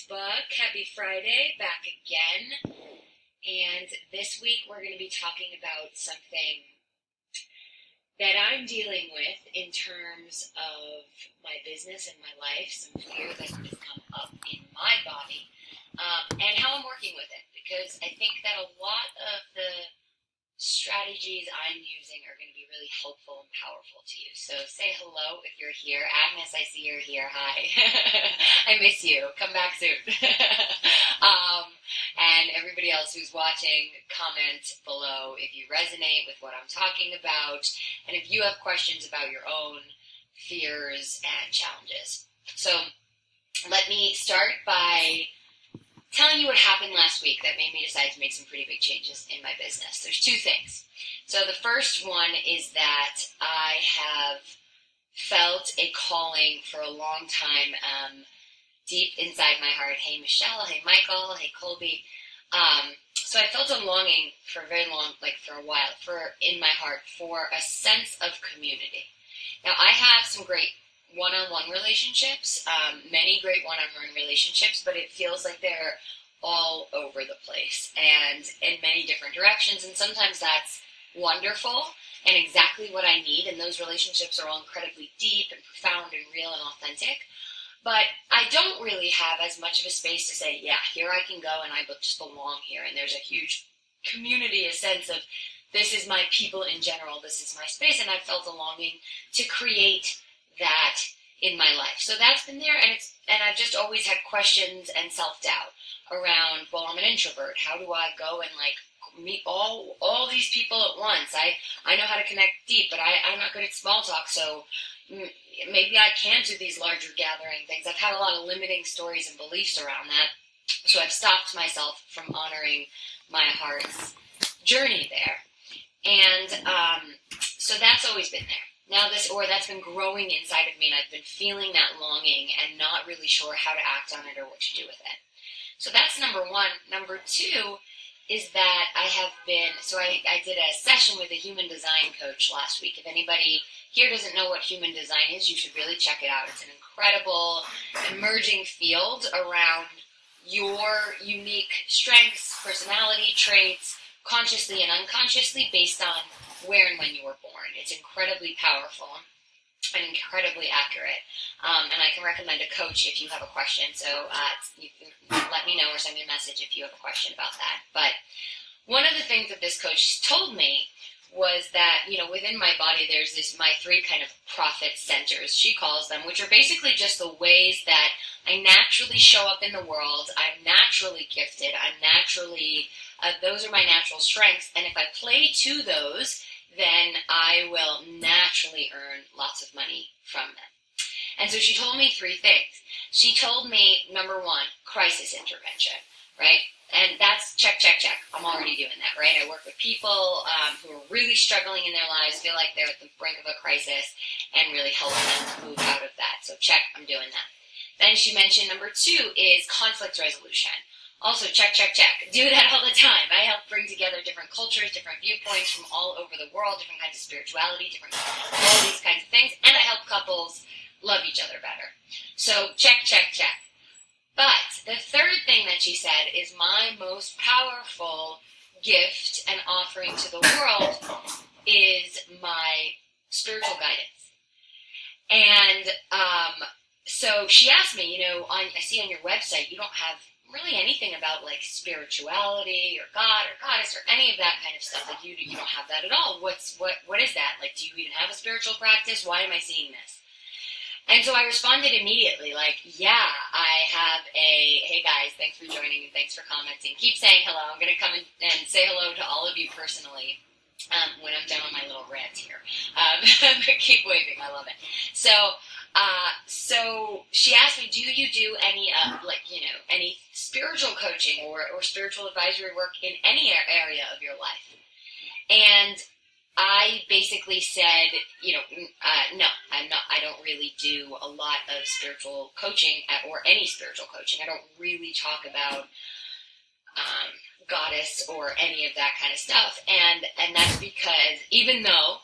Facebook. Happy Friday, back again. And this week we're going to be talking about something that I'm dealing with in terms of my business and my life, some fear that has come up in my body, and how I'm working with it. Because I think that a lot of the strategies I'm using are going to be really helpful and powerful to you. So say hello if you're here. Agnes, I see you're here. Hi. I miss you. Come back soon. And everybody else who's watching, comment below if you resonate with what I'm talking about, and if you have questions about your own fears and challenges. So let me start by telling you what happened last week that made me decide to make some pretty big changes in my business. There's two things. So the first one is that I have felt a calling for a long time, deep inside my heart. Hey, Michelle. Hey, Michael. Hey, Colby. So I felt a longing for a very long, for a while, in my heart, for a sense of community. Now, I have some great one-on-one relationships, many great one-on-one relationships, but it feels like they're all over the place and in many different directions, and sometimes that's wonderful and exactly what I need, and those relationships are all incredibly deep and profound and real and authentic. But I don't really have as much of a space to say, yeah, here I can go and I just belong here, and there's a huge community, a sense of this is my people in general, this is my space, and I've felt a longing to create that in my life. So that's been there, and I've just always had questions and self-doubt around, well, I'm an introvert. How do I go and meet all these people at once? I know how to connect deep, but I'm not good at small talk, so maybe I can't do these larger gathering things. I've had a lot of limiting stories and beliefs around that, so I've stopped myself from honoring my heart's journey there. And so that's always been there. Now that's been growing inside of me, and I've been feeling that longing and not really sure how to act on it or what to do with it. So that's number one. Number two is that I did a session with a human design coach last week. If anybody here doesn't know what human design is, you should really check it out. It's an incredible emerging field around your unique strengths, personality traits, consciously and unconsciously, based on where and when you were born. It's incredibly powerful and incredibly accurate. And I can recommend a coach if you have a question. So you can let me know or send me a message if you have a question about that. But one of the things that this coach told me was that, within my body, there's my three kind of profit centers, she calls them, which are basically just the ways that I naturally show up in the world. I'm naturally gifted. Those are my natural strengths. And if I play to those, then I will naturally earn lots of money from them. And so she told me three things. She told me, number one, crisis intervention, right? And that's check. I'm already doing that, right? I work with people who are really struggling in their lives, feel like they're at the brink of a crisis, and really help them move out of that. So check, I'm doing that. Then she mentioned number two is conflict resolution. Also, check. Do that all the time. I help bring together different cultures, different viewpoints from all over the world, different kinds of spirituality, all these kinds of things, and I help couples love each other better. So, check. But the third thing that she said is my most powerful gift and offering to the world is my spiritual guidance. And so she asked me, I see on your website you don't have really anything about spirituality or God or goddess or any of that kind of stuff. You don't have that at all. What is that? Do you even have a spiritual practice? Why am I seeing this? And so I responded immediately, yeah, I have hey guys, thanks for joining and thanks for commenting. Keep saying hello. I'm going to come and say hello to all of you personally when I'm done on my little rant here. But keep waving. I love it. So she asked me, do you do any any spiritual coaching or spiritual advisory work in any area of your life? And I basically said, no, I'm not. I don't really do a lot of spiritual coaching or any spiritual coaching. I don't really talk about goddess or any of that kind of stuff. And that's because even though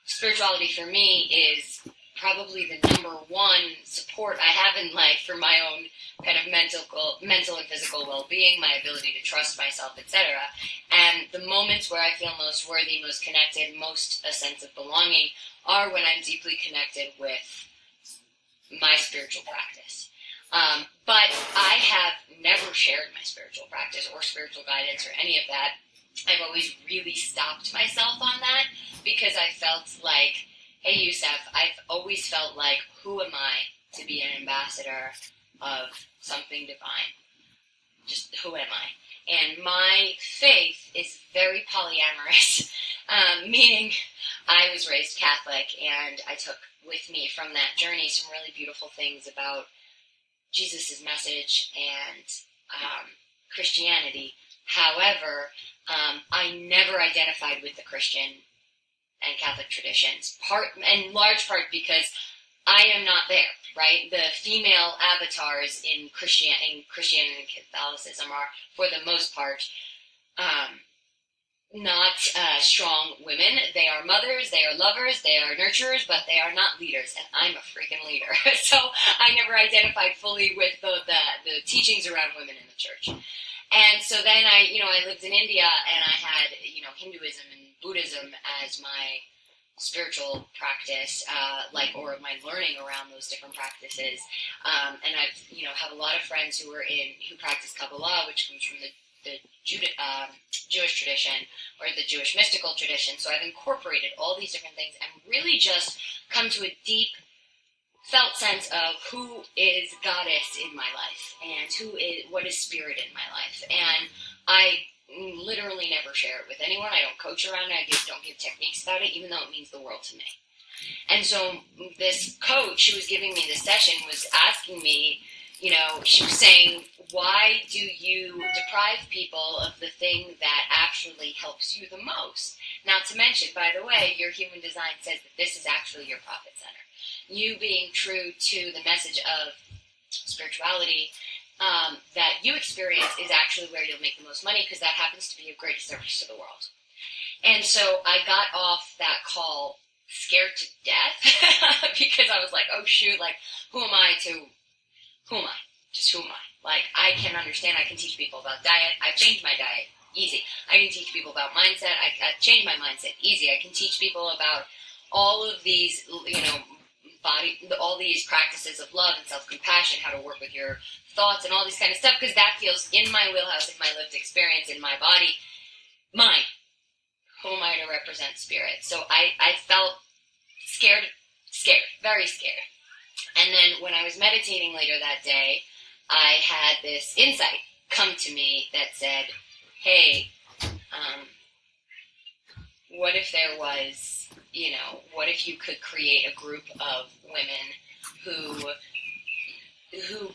spirituality for me is probably the number one support I have in life for my own kind of mental and physical well-being, my ability to trust myself, etc. And the moments where I feel most worthy, most connected, most a sense of belonging are when I'm deeply connected with my spiritual practice. But I have never shared my spiritual practice or spiritual guidance or any of that. I've always really stopped myself on that because I felt like, hey, Youssef, I've always felt like, who am I to be an ambassador of something divine? Just who am I? And my faith is very polyamorous, meaning I was raised Catholic, and I took with me from that journey some really beautiful things about Jesus' message and Christianity. However, I never identified with the Christian and Catholic traditions, in large part because I am not there, right? The female avatars in Christianity and Catholicism are, for the most part, not strong women. They are mothers, they are lovers, they are nurturers, but they are not leaders, and I'm a freaking leader. So I never identified fully with the teachings around women in the church. And so then I lived in India, and I had, Hinduism and Buddhism as my spiritual practice, or my learning around those different practices. And I've, have a lot of friends who practice Kabbalah, which comes from the Jewish tradition, or the Jewish mystical tradition. So I've incorporated all these different things and really just come to a deep felt sense of who is goddess in my life and what is spirit in my life. And I literally never share it with anyone. I don't coach around it. I don't give techniques about it, even though it means the world to me. And so this coach who was giving me this session was asking me, she was saying, why do you deprive people of the thing that actually helps you the most? Not to mention, by the way, your human design says that this is actually your profit center. You being true to the message of spirituality that you experience is actually where you'll make the most money, because that happens to be of greatest service to the world. And so I got off that call scared to death because I was like, oh shoot, who am I? Just who am I? I can understand, I can teach people about diet. I've changed my diet, easy. I can teach people about mindset. I changed my mindset, easy. I can teach people about all of these, all these practices of love and self-compassion, how to work with your thoughts and all this kind of stuff, because that feels in my wheelhouse, in my lived experience, in my body, mine. Who am I to represent spirit? So I felt scared, very scared. And then when I was meditating later that day, I had this insight come to me that said, hey, what if there was, what if you could create a group of women who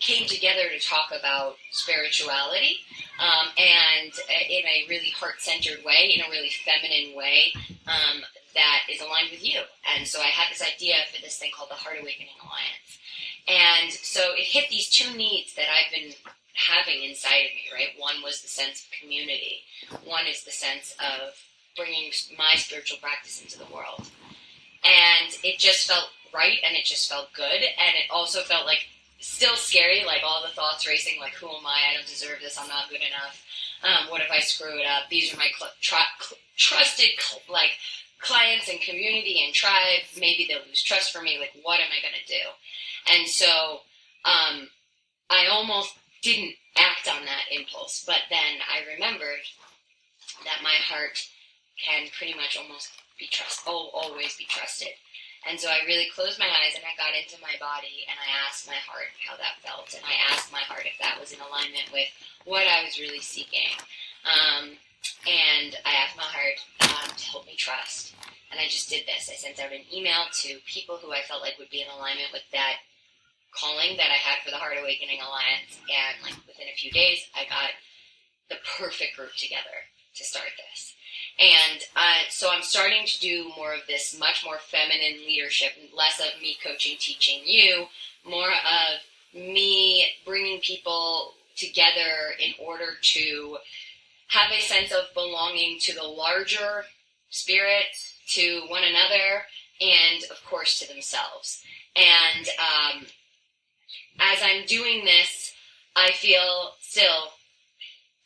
came together to talk about spirituality, and in a really heart-centered way, in a really feminine way, that is aligned with you. And so I had this idea for this thing called the Heart Awakening Alliance. And so it hit these two needs that I've been having inside of me, right? One was the sense of community. One is the sense of bringing my spiritual practice into the world. And it just felt right, and it just felt good, and it also felt still scary, all the thoughts racing, who am I don't deserve this, I'm not good enough, what if I screw it up, these are my trusted clients and community and tribe, maybe they'll lose trust for me, what am I going to do? And so I almost didn't act on that impulse, but then I remembered that my heart can pretty much almost always be trusted. And so I really closed my eyes and I got into my body and I asked my heart how that felt. And I asked my heart if that was in alignment with what I was really seeking. And I asked my heart to help me trust. And I just did this. I sent out an email to people who I felt would be in alignment with that calling that I had for the Heart Awakening Alliance. And within a few days, I got the perfect group together to start this. And so I'm starting to do more of this much more feminine leadership, less of me coaching, teaching you, more of me bringing people together in order to have a sense of belonging to the larger spirit, to one another, and of course to themselves. And as I'm doing this, I feel still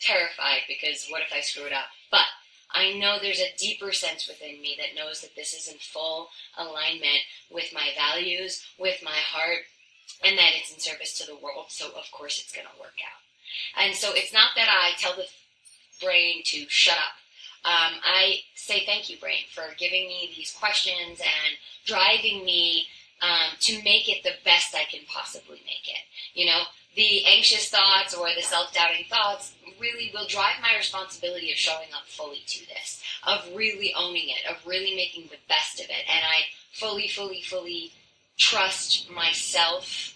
terrified because what if I screw it up? But I know there's a deeper sense within me that knows that this is in full alignment with my values, with my heart, and that it's in service to the world. So of course it's going to work out. And so it's not that I tell the brain to shut up. I say thank you, brain, for giving me these questions and driving me to make it the best I can possibly make it. You know, the anxious thoughts or the self-doubting thoughts really will drive my responsibility of showing up fully to this, of really owning it, of really making the best of it. And I fully trust myself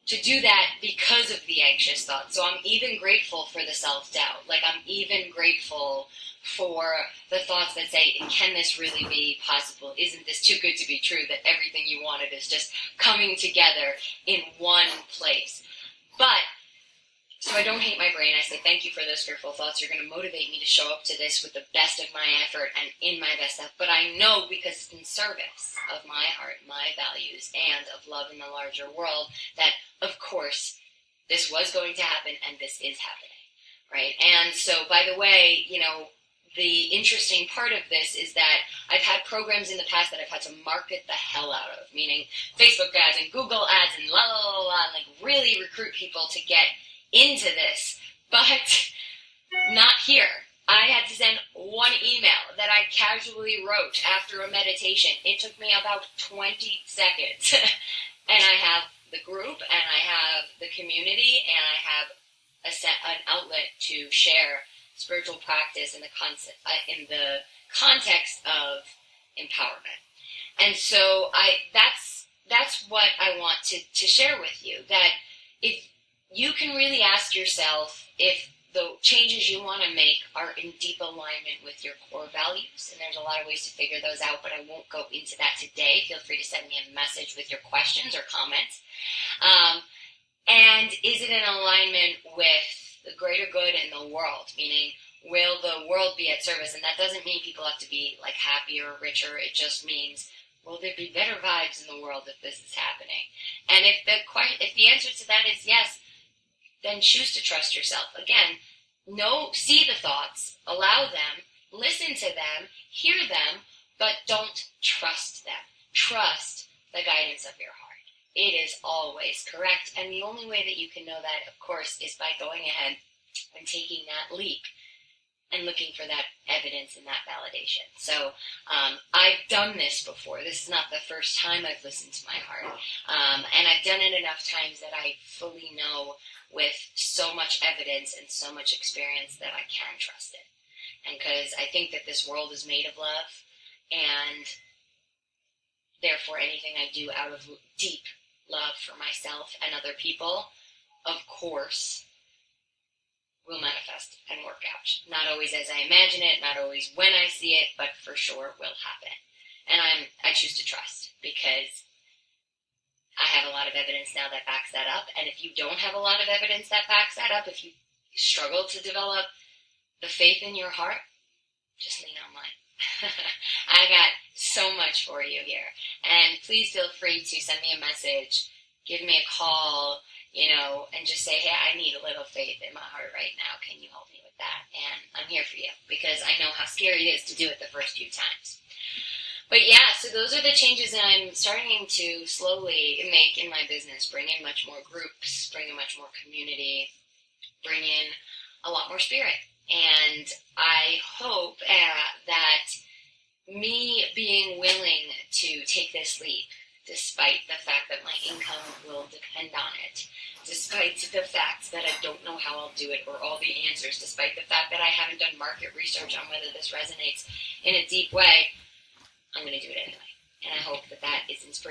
to do that because of the anxious thoughts. So I'm even grateful for the self-doubt. Like, I'm even grateful for the thoughts that say, can this really be possible? Isn't this too good to be true, that everything you wanted is just coming together in one place? But, so I don't hate my brain. I say thank you for those fearful thoughts. You're going to motivate me to show up to this with the best of my effort and in my best self. But I know, because it's in service of my heart, my values, and of love in the larger world, that of course this was going to happen and this is happening, right? And so, by the way, you know, the interesting part of this is that I've had programs in the past that I've had to market the hell out of, meaning Facebook ads and Google ads and and like really recruit people to get into this, but not here. I had to send one email that I casually wrote after a meditation. It took me about 20 seconds. And I have the group, and I have the community, and I have an outlet to share spiritual practice in the context of empowerment. And so that's what I want to share with you, that if you can really ask yourself if the changes you want to make are in deep alignment with your core values, and there's a lot of ways to figure those out, but I won't go into that today. Feel free to send me a message with your questions or comments. And is it in alignment with the greater good in the world? Meaning, will the world be at service? And that doesn't mean people have to be like happier or richer. It just means, will there be better vibes in the world if this is happening? And if the answer to that is yes, then choose to trust yourself. Again, see the thoughts, allow them, listen to them, hear them, but don't trust them. Trust the guidance of your heart. It is always correct. And the only way that you can know that, of course, is by going ahead and taking that leap and looking for that evidence and that validation. So I've done this before. This is not the first time I've listened to my heart. And I've done it enough times that I fully know with so much evidence and so much experience that I can trust it. And because I think that this world is made of love, and therefore anything I do out of deep love for myself and other people, of course, will manifest and work out. Not always as I imagine it, not always when I see it, but for sure will happen. And I choose to trust, because I have a lot of evidence now that backs that up. And if you don't have a lot of evidence that backs that up, if you struggle to develop the faith in your heart, just lean on mine. I got so much for you here. And please feel free to send me a message, give me a call, and just say, hey, I need a little faith in my heart right now. Can you help me with that? And I'm here for you, because I know how scary it is to do it the first few times. But yeah, so those are the changes that I'm starting to slowly make in my business. Bring in much more groups, bring in much more community, bring in a lot more spirit. And I hope that me being willing to take this leap, despite the fact that my income will depend on it, despite the fact that I don't know how I'll do it or all the answers, despite the fact that I haven't done market research on whether this resonates in a deep way, I'm going to do it anyway. And I hope that that is inspiration.